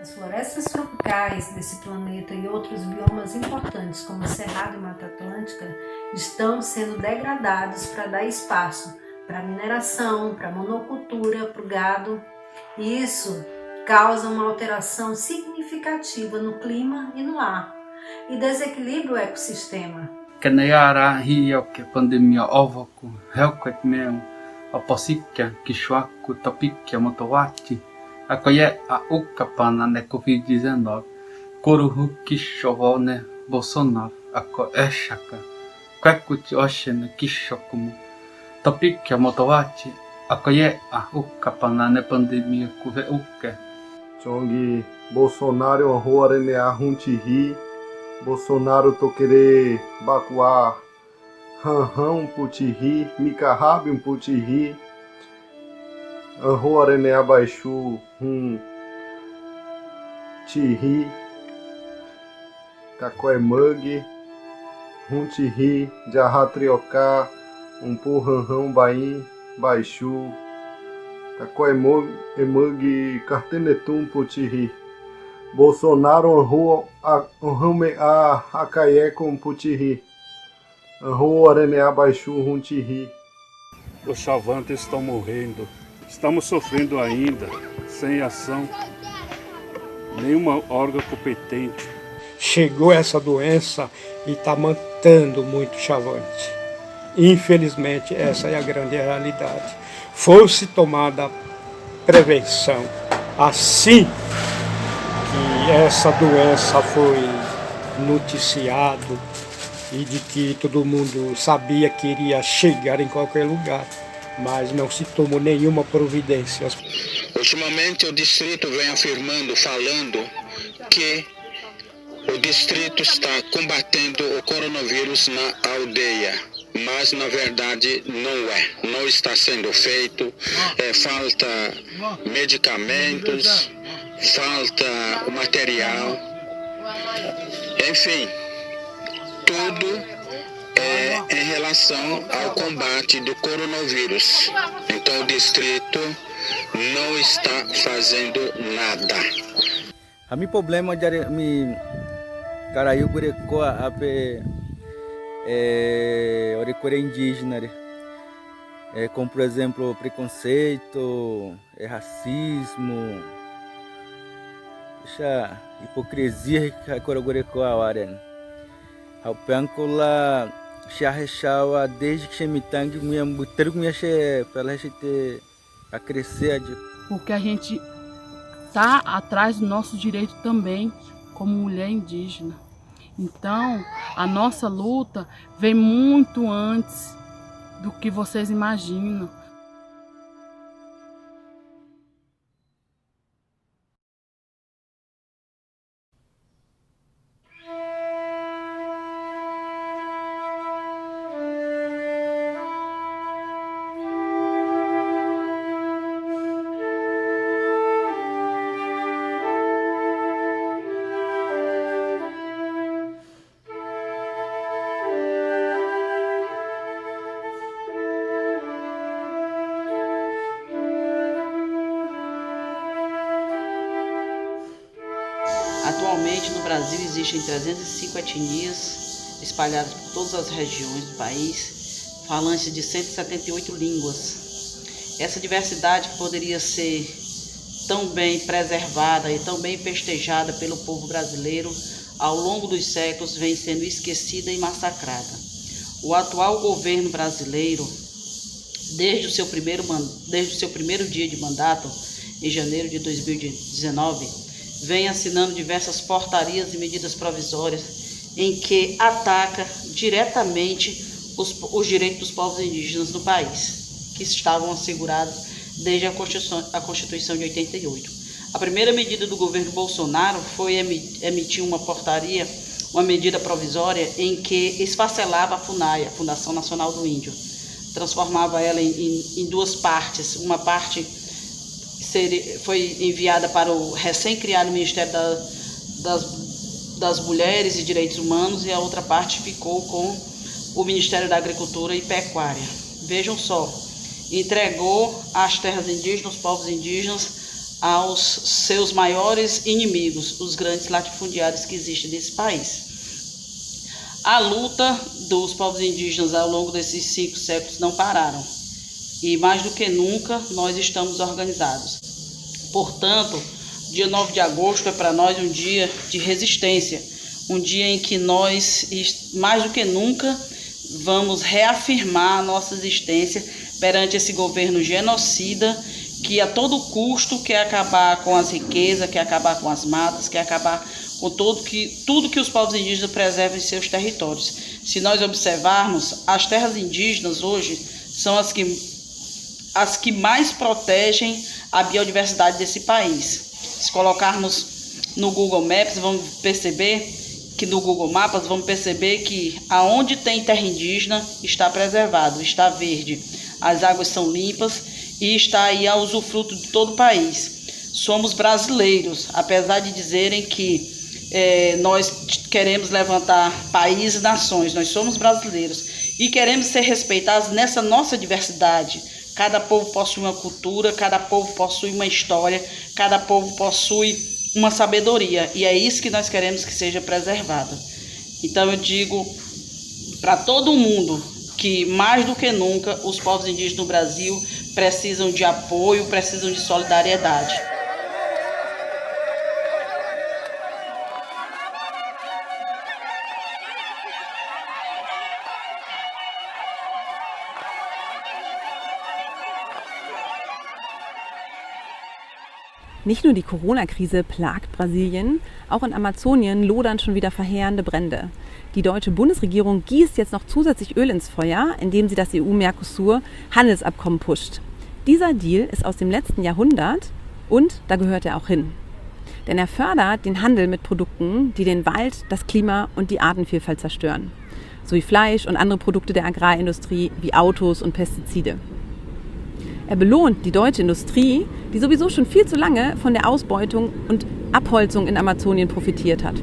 As florestas tropicais desse planeta e outros biomas importantes, como Cerrado e Mata Atlântica, estão sendo degradados para dar espaço para mineração, para monocultura, para o gado. E isso causa uma alteração significativa no clima e no ar e desequilibra o ecossistema. Kenayara hiyoke pandemia ovoku helkwek meu aposikya kishwaku tapikya motowachi akoye a ukapana ne Covid-19 koruhu kishovone Bolsonaro ako eshaka kwekuti oshene kishokumu tapikya motowachi akoye a ukapana ne pandemia kuve uke Chongi Bolsonaro honrou a huntihi Bolsonaro toquere bacuá ranrão putihi micarrabi putihi honrou a baixu tihi cacoemug huntihi jarratrioca purranrão baim baixu cacoemug cartenetum putihi Bolsonaro honrou a Acaie com Putihi. Honrou a Baixu Huntihi. Os chavantes estão morrendo. Estamos sofrendo ainda, sem ação. Nenhuma órgão competente. Chegou essa doença e está matando muito chavante. Infelizmente, essa é a grande realidade. Fosse tomada prevenção assim que essa doença foi noticiado e de que todo mundo sabia que iria chegar em qualquer lugar, mas não se tomou nenhuma providência. Ultimamente o distrito vem afirmando, falando que o distrito está combatendo o coronavírus na aldeia, mas na verdade não está sendo feito, falta medicamentos, falta o material, enfim, tudo em relação ao combate do coronavírus. Então o distrito não está fazendo nada. A mi problema de mi carayu gureco ape orecore indígena, como por exemplo preconceito, racismo, hipocrisia que a gureco a hora. Ao penco lá rechawa desde que chemitang minha buter minha che pela gente a crescer. Porque a gente tá atrás do nosso direito também como mulher indígena. Então, a nossa luta vem muito antes do que vocês imaginam. Atualmente no Brasil existem 305 etnias espalhadas por todas as regiões do país, falantes de 178 línguas. Essa diversidade que poderia ser tão bem preservada e tão bem festejada pelo povo brasileiro, ao longo dos séculos vem sendo esquecida e massacrada. O atual governo brasileiro, desde o seu primeiro dia de mandato, em janeiro de 2019, vem assinando diversas portarias e medidas provisórias em que ataca diretamente os direitos dos povos indígenas do país, que estavam assegurados desde a Constituição de 88. A primeira medida do governo Bolsonaro foi emitir uma portaria, uma medida provisória em que esfacelava a FUNAI, a Fundação Nacional do Índio, transformava ela em duas partes. Uma parte foi enviada para o recém-criado Ministério das Mulheres e Direitos Humanos e a outra parte ficou com o Ministério da Agricultura e Pecuária. Vejam só, entregou as terras indígenas, os povos indígenas, aos seus maiores inimigos, os grandes latifundiários que existem nesse país. A luta dos povos indígenas ao longo desses 5 séculos não pararam. E mais do que nunca, nós estamos organizados. Portanto, dia 9 de agosto é para nós um dia de resistência, um dia em que nós, mais do que nunca, vamos reafirmar a nossa existência perante esse governo genocida que a todo custo quer acabar com as riquezas, quer acabar com as matas, quer acabar com tudo que os povos indígenas preservam em seus territórios. Se nós observarmos, as terras indígenas hoje são as que mais protegem a biodiversidade desse país. Se colocarmos no Google Maps, vamos perceber que aonde tem terra indígena está preservado, está verde, as águas são limpas e está aí a usufruto de todo o país. Somos brasileiros, apesar de dizerem que nós queremos levantar países e nações, nós somos brasileiros e queremos ser respeitados nessa nossa diversidade. Cada povo possui uma cultura, cada povo possui uma história, cada povo possui uma sabedoria, e é isso que nós queremos que seja preservado. Então eu digo para todo mundo que mais do que nunca os povos indígenas no Brasil precisam de apoio, precisam de solidariedade. Nicht nur die Corona-Krise plagt Brasilien, auch in Amazonien lodern schon wieder verheerende Brände. Die deutsche Bundesregierung gießt jetzt noch zusätzlich Öl ins Feuer, indem sie das EU-Mercosur-Handelsabkommen pusht. Dieser Deal ist aus dem letzten Jahrhundert und da gehört er auch hin. Denn er fördert den Handel mit Produkten, die den Wald, das Klima und die Artenvielfalt zerstören. Sowie Fleisch und andere Produkte der Agrarindustrie wie Autos und Pestizide. Er belohnt die deutsche Industrie, die sowieso schon viel zu lange von der Ausbeutung und Abholzung in Amazonien profitiert hat.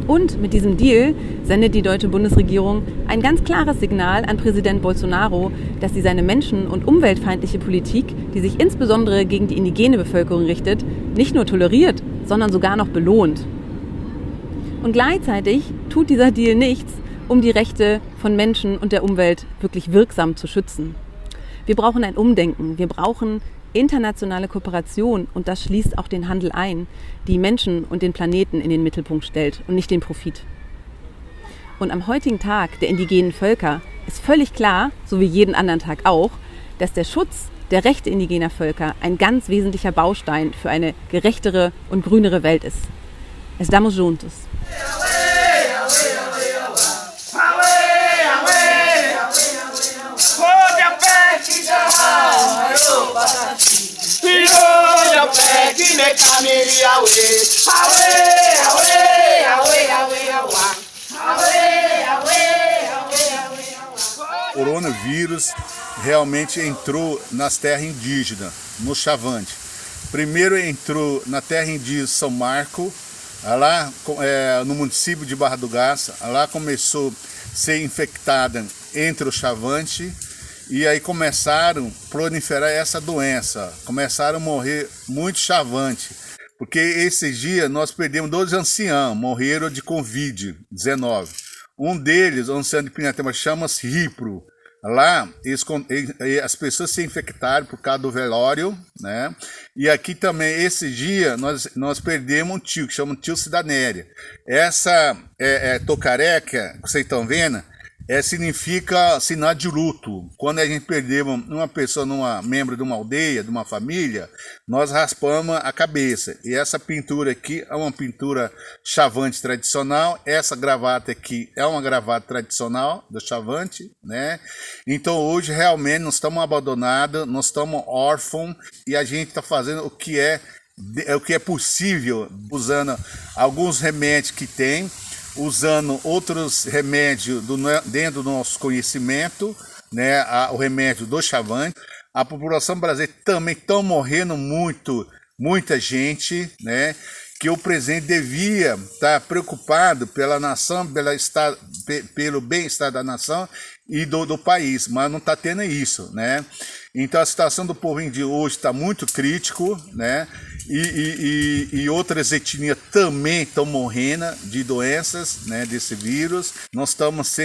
Und mit diesem Deal sendet die deutsche Bundesregierung ein ganz klares Signal an Präsident Bolsonaro, dass sie seine menschen- und umweltfeindliche Politik, die sich insbesondere gegen die indigene Bevölkerung richtet, nicht nur toleriert, sondern sogar noch belohnt. Und gleichzeitig tut dieser Deal nichts, um die Rechte von Menschen und der Umwelt wirklich wirksam zu schützen. Wir brauchen ein Umdenken, wir brauchen internationale Kooperation und das schließt auch den Handel ein, die Menschen und den Planeten in den Mittelpunkt stellt und nicht den Profit. Und am heutigen Tag der indigenen Völker ist völlig klar, so wie jeden anderen Tag auch, dass der Schutz der Rechte indigener Völker ein ganz wesentlicher Baustein für eine gerechtere und grünere Welt ist. Estamos juntos. O coronavírus realmente entrou nas terras indígenas, no Chavante. Primeiro entrou na terra indígena São Marco, lá no município de Barra do Garça. Lá começou a ser infectada entre o Chavante. E aí começaram a proliferar essa doença, começaram a morrer muitos chavantes, porque esses dias nós perdemos 2 anciãos, morreram de Covid-19. Um deles, o ancião de Pinhatema, chama-se Ripro. Lá as pessoas se infectaram por causa do velório, né? E aqui também, esse dia, nós perdemos um tio, que chama tio Cidanéria. Essa tocareca, que vocês estão vendo, significa sinal de luto. Quando a gente perdeu uma pessoa, membro de uma aldeia, de uma família, nós raspamos a cabeça. E essa pintura aqui é uma pintura chavante tradicional. Essa gravata aqui é uma gravata tradicional do chavante, né? Então hoje realmente nós estamos abandonados, nós estamos órfãos e a gente está fazendo o que é possível, usando alguns remédios que tem, usando outros remédios dentro do nosso conhecimento, né, o remédio do chavante. A população brasileira também está morrendo muita gente, né? que o presidente devia estar preocupado pela nação, pelo bem-estar da nação e do país, mas não está tendo isso, né? Então a situação do povo indígena hoje está muito crítico, né? E outras etnias também estão morrendo de doenças, né, desse vírus. Nós estamos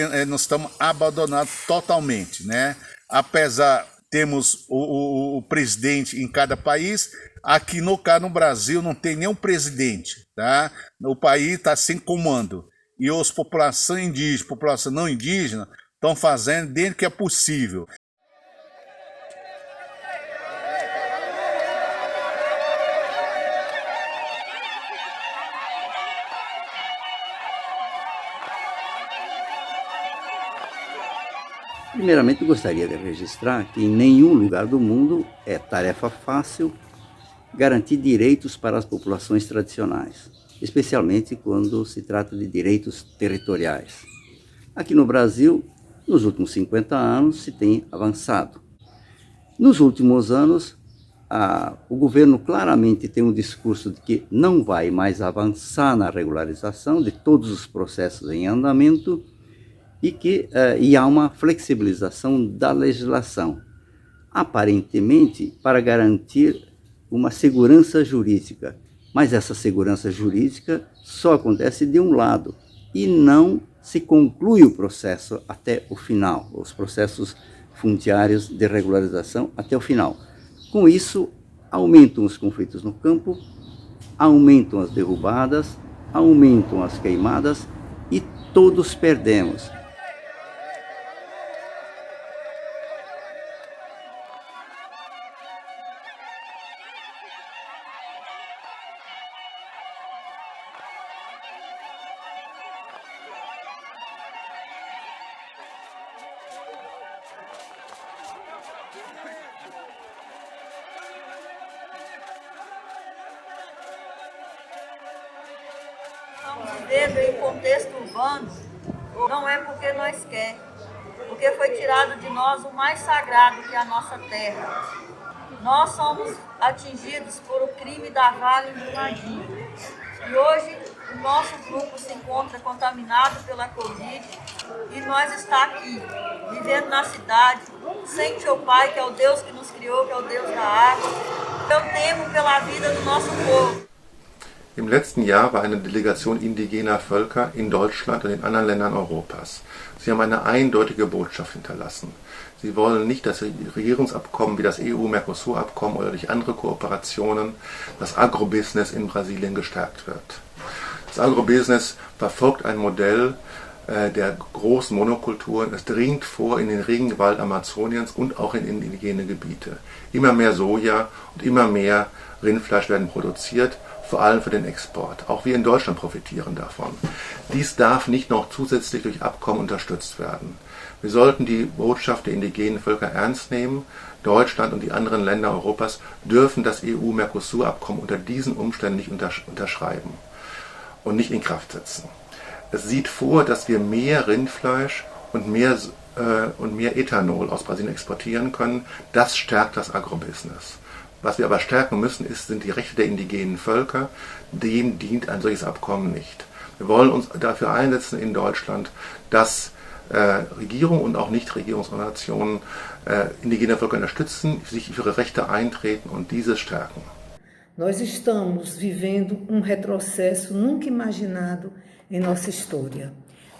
abandonados totalmente, né? Apesar temos o presidente em cada país, aqui no Brasil não tem nenhum presidente, tá? O país está sem comando e as populações indígenas, população não indígena estão fazendo dentro do que é possível. Primeiramente, gostaria de registrar que em nenhum lugar do mundo é tarefa fácil garantir direitos para as populações tradicionais, especialmente quando se trata de direitos territoriais. Aqui no Brasil, nos últimos 50 anos, se tem avançado. Nos últimos anos, o governo claramente tem um discurso de que não vai mais avançar na regularização de todos os processos em andamento e há uma flexibilização da legislação, aparentemente para garantir uma segurança jurídica. Mas essa segurança jurídica só acontece de um lado e não se conclui o processo até o final, os processos fundiários de regularização até o final. Com isso, aumentam os conflitos no campo, aumentam as derrubadas, aumentam as queimadas e todos perdemos. Estamos vivendo em contexto urbano, não é porque nós quer, porque foi tirado de nós o mais sagrado que é a nossa terra. Nós somos atingidos por o crime da Vale e do Brumadinho. E hoje o nosso grupo se encontra contaminado pela Covid e nós está aqui, vivendo na cidade, sem Tio Pai, que é o Deus que nos criou, que é o Deus da água. Eu temo pela vida do nosso povo. Im letzten Jahr war eine Delegation indigener Völker in Deutschland und in anderen Ländern Europas. Sie haben eine eindeutige Botschaft hinterlassen. Sie wollen nicht, dass Regierungsabkommen wie das EU-Mercosur-Abkommen oder durch andere Kooperationen das Agrobusiness in Brasilien gestärkt wird. Das Agrobusiness verfolgt ein Modell der großen Monokulturen. Es dringt vor in den Regenwald Amazoniens und auch in indigene Gebiete. Immer mehr Soja und immer mehr Rindfleisch werden produziert, vor allem für den Export. Auch wir in Deutschland profitieren davon. Dies darf nicht noch zusätzlich durch Abkommen unterstützt werden. Wir sollten die Botschaft der indigenen Völker ernst nehmen. Deutschland und die anderen Länder Europas dürfen das EU-Mercosur-Abkommen unter diesen Umständen nicht unterschreiben und nicht in Kraft setzen. Es sieht vor, dass wir mehr Rindfleisch und mehr Ethanol aus Brasilien exportieren können. Das stärkt das Agrobusiness. Was wir aber stärken müssen, sind die Rechte der indigenen Völker. Dem dient ein solches Abkommen nicht. Wir wollen uns dafür einsetzen in Deutschland, dass Regierung und auch Nichtregierungsorganisationen indigene Völker unterstützen, sich für ihre Rechte eintreten und diese stärken. Nós estamos vivendo retrocesso nunca imaginado em nossa história.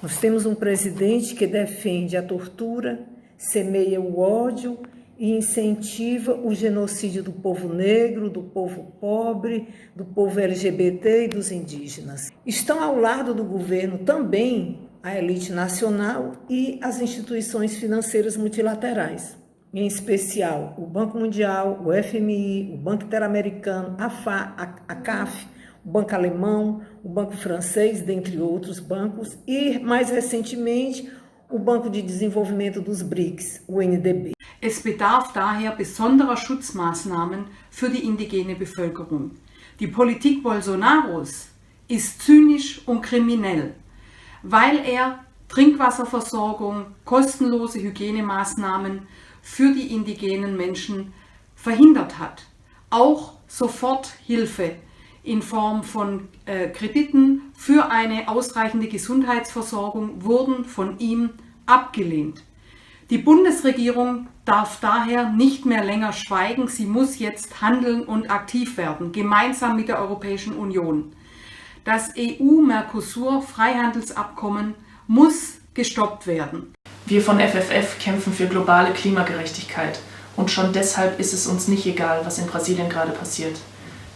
Nós temos presidente que defende a tortura, semeia o ódio e incentiva o genocídio do povo negro, do povo pobre, do povo LGBT e dos indígenas. Estão ao lado do governo também a elite nacional e as instituições financeiras multilaterais, em especial o Banco Mundial, o FMI, o Banco Interamericano, a CAF, o Banco Alemão, o Banco Francês, dentre outros bancos, e, mais recentemente, o Banco de Desenvolvimento dos BRICS, o UNDP. Es bedarf daher besonderer Schutzmaßnahmen für die indigene Bevölkerung. Die Politik Bolsonaros ist zynisch und kriminell, weil er Trinkwasserversorgung, kostenlose Hygienemaßnahmen für die indigenen Menschen verhindert hat. Auch Soforthilfe in Form von Krediten für eine ausreichende Gesundheitsversorgung wurden von ihm abgelehnt. Die Bundesregierung darf daher nicht mehr länger schweigen, sie muss jetzt handeln und aktiv werden, gemeinsam mit der Europäischen Union. Das EU-Mercosur-Freihandelsabkommen muss gestoppt werden. Wir von FFF kämpfen für globale Klimagerechtigkeit und schon deshalb ist es uns nicht egal, was in Brasilien gerade passiert.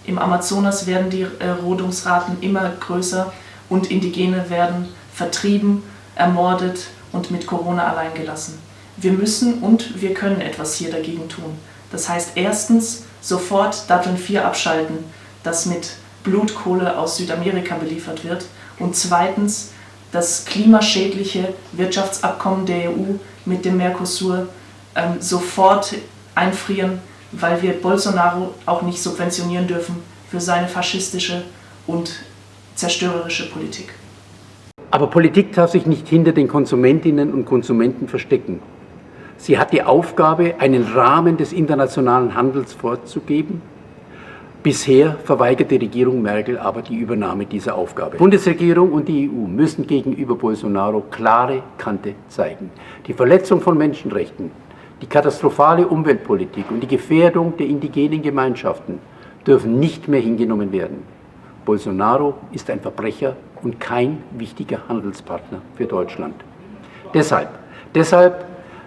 Im Amazonas werden die Rodungsraten immer größer und Indigene werden vertrieben, ermordet und mit Corona allein gelassen. Wir müssen und wir können etwas hier dagegen tun. Das heißt erstens sofort Datteln 4 abschalten, das mit Blutkohle aus Südamerika beliefert wird, und zweitens das klimaschädliche Wirtschaftsabkommen der EU mit dem Mercosur sofort einfrieren, weil wir Bolsonaro auch nicht subventionieren dürfen für seine faschistische und zerstörerische Politik. Aber Politik darf sich nicht hinter den Konsumentinnen und Konsumenten verstecken. Sie hat die Aufgabe, einen Rahmen des internationalen Handels vorzugeben. Bisher verweigert die Regierung Merkel aber die Übernahme dieser Aufgabe. Die Bundesregierung und die EU müssen gegenüber Bolsonaro klare Kante zeigen. Die Verletzung von Menschenrechten, die katastrophale Umweltpolitik und die Gefährdung der indigenen Gemeinschaften dürfen nicht mehr hingenommen werden. Bolsonaro ist ein Verbrecher und kein wichtiger Handelspartner für Deutschland. Deshalb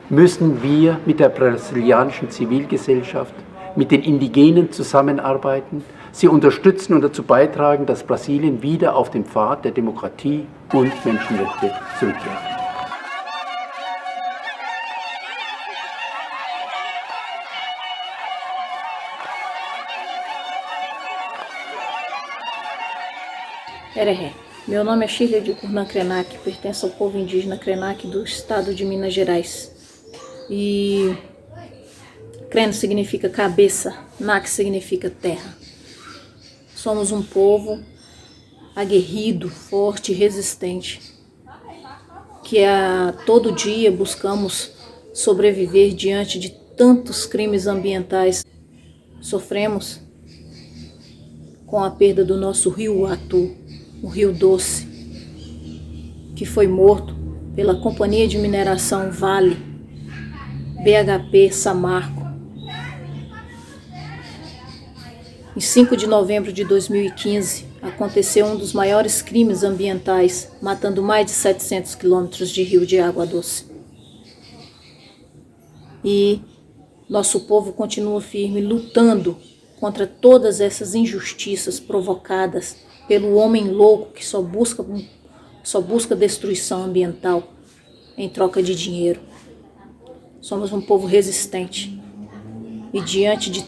müssen wir mit der brasilianischen Zivilgesellschaft, mit den Indigenen zusammenarbeiten, sie unterstützen und dazu beitragen, dass Brasilien wieder auf den Pfad der Demokratie und Menschenrechte zurückkehrt. Erehé. Meu nome é Shirley de Curnan Krenak, pertenço ao povo indígena Krenak do estado de Minas Gerais. E Kren significa cabeça, Nak significa terra. Somos um povo aguerrido, forte e resistente, que a todo dia buscamos sobreviver diante de tantos crimes ambientais. Sofremos com a perda do nosso rio Atu, o Rio Doce, que foi morto pela Companhia de Mineração Vale, BHP Samarco. Em 5 de novembro de 2015, aconteceu um dos maiores crimes ambientais, matando mais de 700 quilômetros de rio de água doce. E nosso povo continua firme, lutando contra todas essas injustiças provocadas pelo homem louco que só busca destruição ambiental em troca de dinheiro. Somos um povo resistente e diante de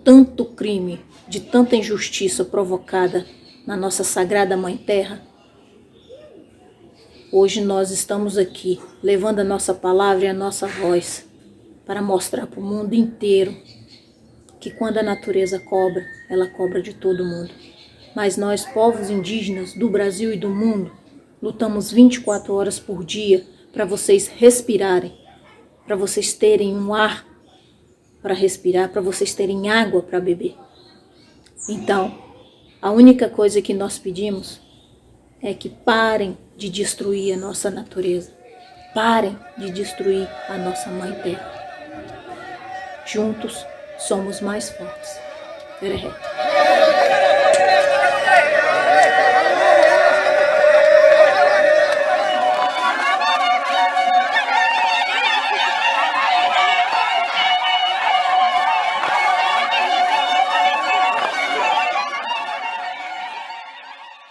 tanto crime, de tanta injustiça provocada na nossa sagrada Mãe Terra, hoje nós estamos aqui levando a nossa palavra e a nossa voz para mostrar para o mundo inteiro que quando a natureza cobra, ela cobra de todo mundo. Mas nós, povos indígenas do Brasil e do mundo, lutamos 24 horas por dia para vocês respirarem, para vocês terem um ar para respirar, para vocês terem água para beber. Então, a única coisa que nós pedimos é que parem de destruir a nossa natureza, parem de destruir a nossa Mãe Terra. Juntos somos mais fortes. Erehé.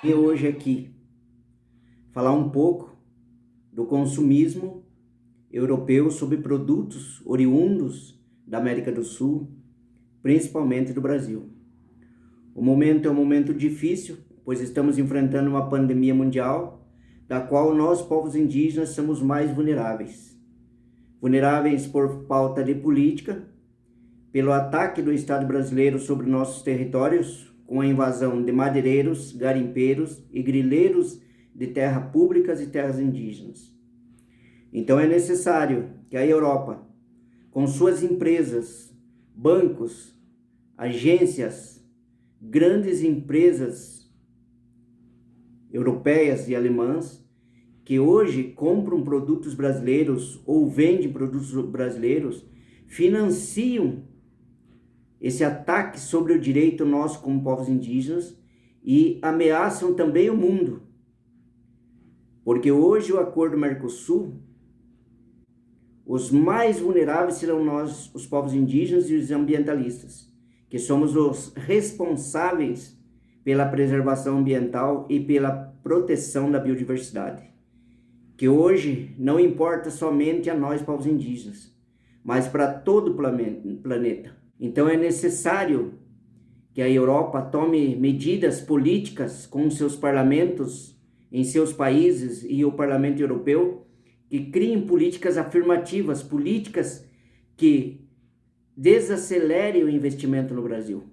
E hoje aqui falar um pouco do consumismo europeu sobre produtos oriundos da América do Sul, principalmente do Brasil. O momento é um momento difícil, pois estamos enfrentando uma pandemia mundial, da qual nós, povos indígenas, somos mais vulneráveis. Vulneráveis por falta de política, pelo ataque do Estado brasileiro sobre nossos territórios, com a invasão de madeireiros, garimpeiros e grileiros de terras públicas e terras indígenas. Então é necessário que a Europa, com suas empresas, bancos, agências grandes empresas europeias e alemãs que hoje compram produtos brasileiros ou vendem produtos brasileiros, financiam esse ataque sobre o direito nosso como povos indígenas e ameaçam também o mundo. Porque hoje o Acordo Mercosul, os mais vulneráveis serão nós, os povos indígenas e os ambientalistas, que somos os responsáveis pela preservação ambiental e pela proteção da biodiversidade. Que hoje não importa somente a nós, povos indígenas, mas para todo o planeta. Então é necessário que a Europa tome medidas políticas com seus parlamentos em seus países e o Parlamento Europeu, que criem políticas afirmativas, políticas que desacelerem o investimento no Brasil,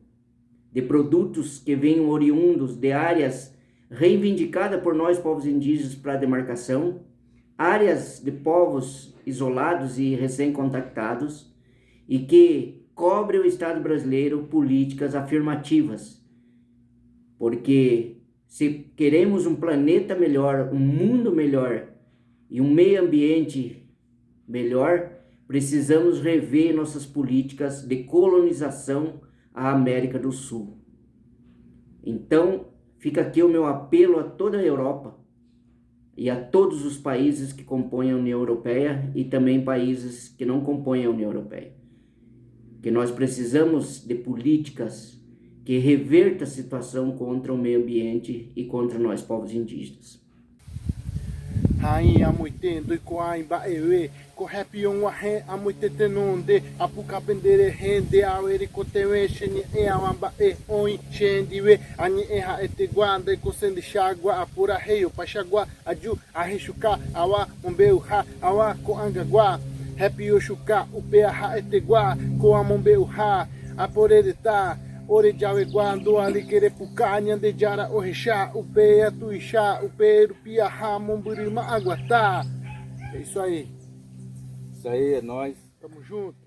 de produtos que venham oriundos de áreas reivindicadas por nós, povos indígenas, para a demarcação, áreas de povos isolados e recém-contactados, e que cobre o Estado brasileiro políticas afirmativas, porque se queremos um planeta melhor, um mundo melhor e um meio ambiente melhor, precisamos rever nossas políticas de colonização à América do Sul. Então, fica aqui o meu apelo a toda a Europa e a todos os países que compõem a União Europeia e também países que não compõem a União Europeia, que nós precisamos de políticas que revertam a situação contra o meio ambiente e contra nós, povos indígenas. Rainha muitendo e coaimba ewe, correpion wahe amuitetenonde, apuca pendere rende, aweri coteweche, ni eawamba e oi, shendiwe, ani eha eteguanda e cosendi chagua, apura reio, pachagua, aju, ahishuka, awa, umbeuha, awa, coangagua, Happy Oshuka, Upeaha Etegua, Coamombeuha, Aporereta, Orejaweguá, Doaliquerepuca, Nhandejara, Orixá, Upea, Tuixá, Upeiro, Piaha, Momburima, Aguatá. É isso aí. Isso aí, é nóis. Tamo junto.